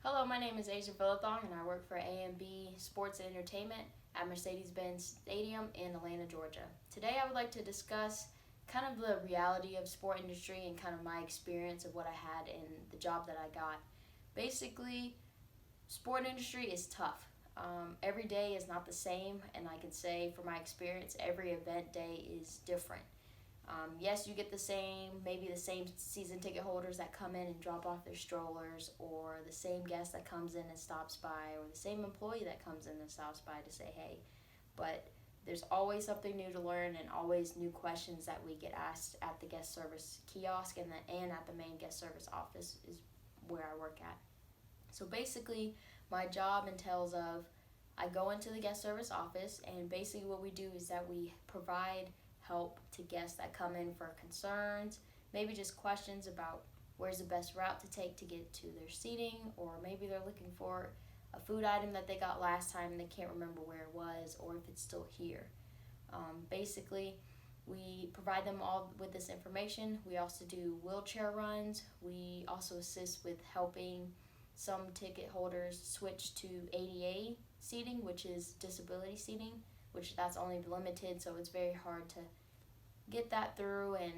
Hello, my name is Asia Philathong, and I work for A&B Sports and Entertainment at Mercedes-Benz Stadium in Atlanta, Georgia. Today I would like to discuss kind of the reality of sport industry and kind of my experience of what I had in the job that I got. Basically, sport industry is tough. Every day is not the same, and I can say from my experience, every event day is different. Yes, you get maybe the same season ticket holders that come in and drop off their strollers, or the same guest that comes in and stops by, or the same employee that comes in and stops by to say hey. But there's always something new to learn and always new questions that we get asked at the guest service kiosk and at the main guest service office is where I work at. So basically, my job entails of I go into the guest service office, and basically what we do is that we provide help to guests that come in for concerns, maybe just questions about where's the best route to take to get to their seating, or maybe they're looking for a food item that they got last time and they can't remember where it was or if it's still here. Basically, we provide them all with this information. We also do wheelchair runs. We also assist with helping some ticket holders switch to ADA seating, which is disability seating, which that's only limited, so it's very hard to get that through and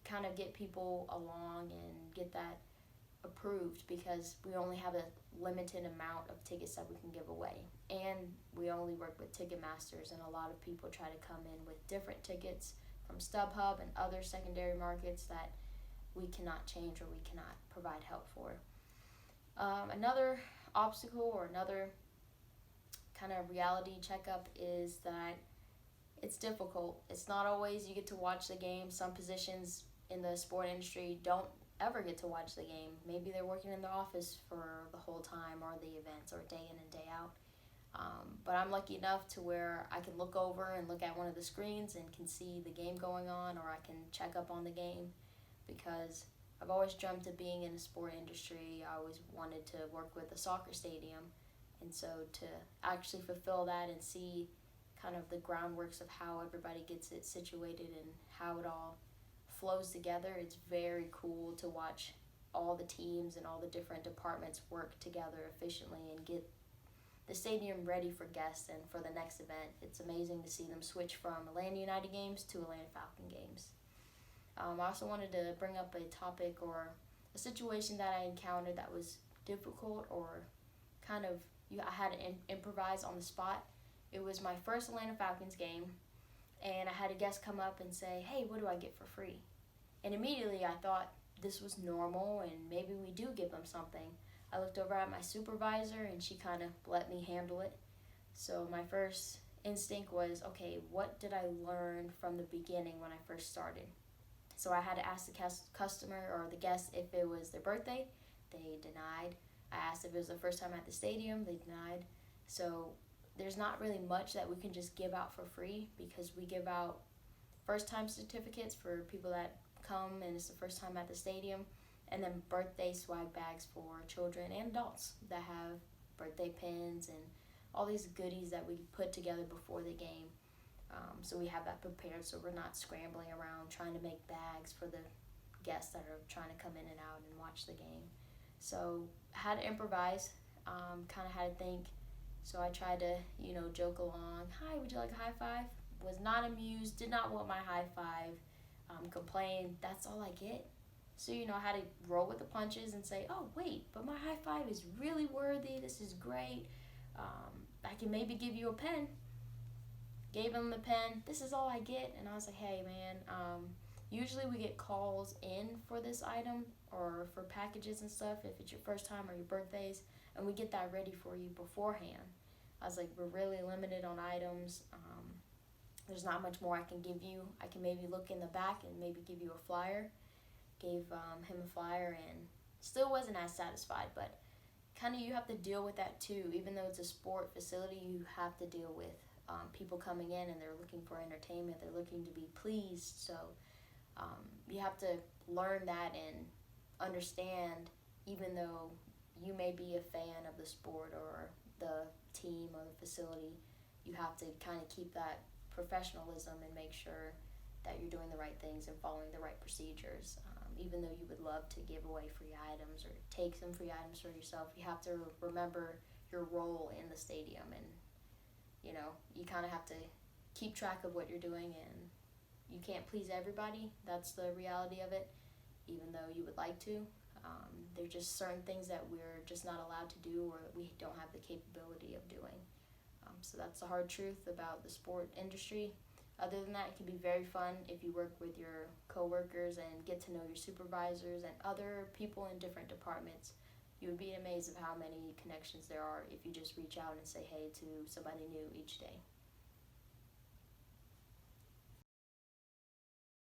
kind of get people along and get that approved, because we only have a limited amount of tickets that we can give away, and we only work with ticket masters, and a lot of people try to come in with different tickets from StubHub and other secondary markets that we cannot change or we cannot provide help for. Another obstacle or another kind of reality checkup is that it's difficult. It's not always you get to watch the game. Some positions in the sport industry don't ever get to watch the game. Maybe they're working in the office for the whole time or the events or day in and day out. But I'm lucky enough to where I can look over and look at one of the screens and can see the game going on, or I can check up on the game, because I've always dreamt of being in the sport industry. I always wanted to work with a soccer stadium, and so to actually fulfill that and see kind of the groundworks of how everybody gets it situated and how it all flows together, it's very cool to watch all the teams and all the different departments work together efficiently and get the stadium ready for guests and for the next event. It's amazing to see them switch from Atlanta United games to Atlanta Falcon games. I also wanted to bring up a topic or a situation that I encountered that was difficult, or kind of I had to improvise on the spot. It was my first Atlanta Falcons game, and I had a guest come up and say, hey, what do I get for free? And immediately I thought this was normal and maybe we do give them something. I looked over at my supervisor and she kind of let me handle it. So my first instinct was, okay, what did I learn from the beginning when I first started? So I had to ask the customer or the guest if it was their birthday. They denied. I asked if it was the first time at the stadium. They denied. So there's not really much that we can just give out for free, because we give out first-time certificates for people that come and it's the first time at the stadium, and then birthday swag bags for children and adults that have birthday pins and all these goodies that we put together before the game. So we have that prepared, so we're not scrambling around trying to make bags for the guests that are trying to come in and out and watch the game. So I had to improvise, kind of had to think. So I tried to, joke along. Hi, would you like a high five? Was not amused, did not want my high five, complained, that's all I get. So, I had to roll with the punches and say, oh, wait, but my high five is really worthy. This is great. I can maybe give you a pen. Gave him the pen. This is all I get. And I was like, hey, man, usually we get calls in for this item or for packages and stuff if it's your first time or your birthdays, and we get that ready for you beforehand. I was like, we're really limited on items. There's not much more I can give you. I can maybe look in the back and maybe give you a flyer. Gave him a flyer and still wasn't as satisfied, but kind of you have to deal with that too. Even though it's a sport facility, you have to deal with people coming in and they're looking for entertainment. They're looking to be pleased. So you have to learn that and understand, even though you may be a fan of the sport or the team or the facility, you have to kind of keep that professionalism and make sure that you're doing the right things and following the right procedures. Even though you would love to give away free items or take some free items for yourself, you have to remember your role in the stadium, and you kind of have to keep track of what you're doing, and you can't please everybody. That's the reality of it, even though you would like to. There's just certain things that we're just not allowed to do or that we don't have the capability of doing. So that's the hard truth about the sport industry. Other than that, it can be very fun if you work with your coworkers and get to know your supervisors and other people in different departments. You would be amazed of how many connections there are if you just reach out and say hey to somebody new each day.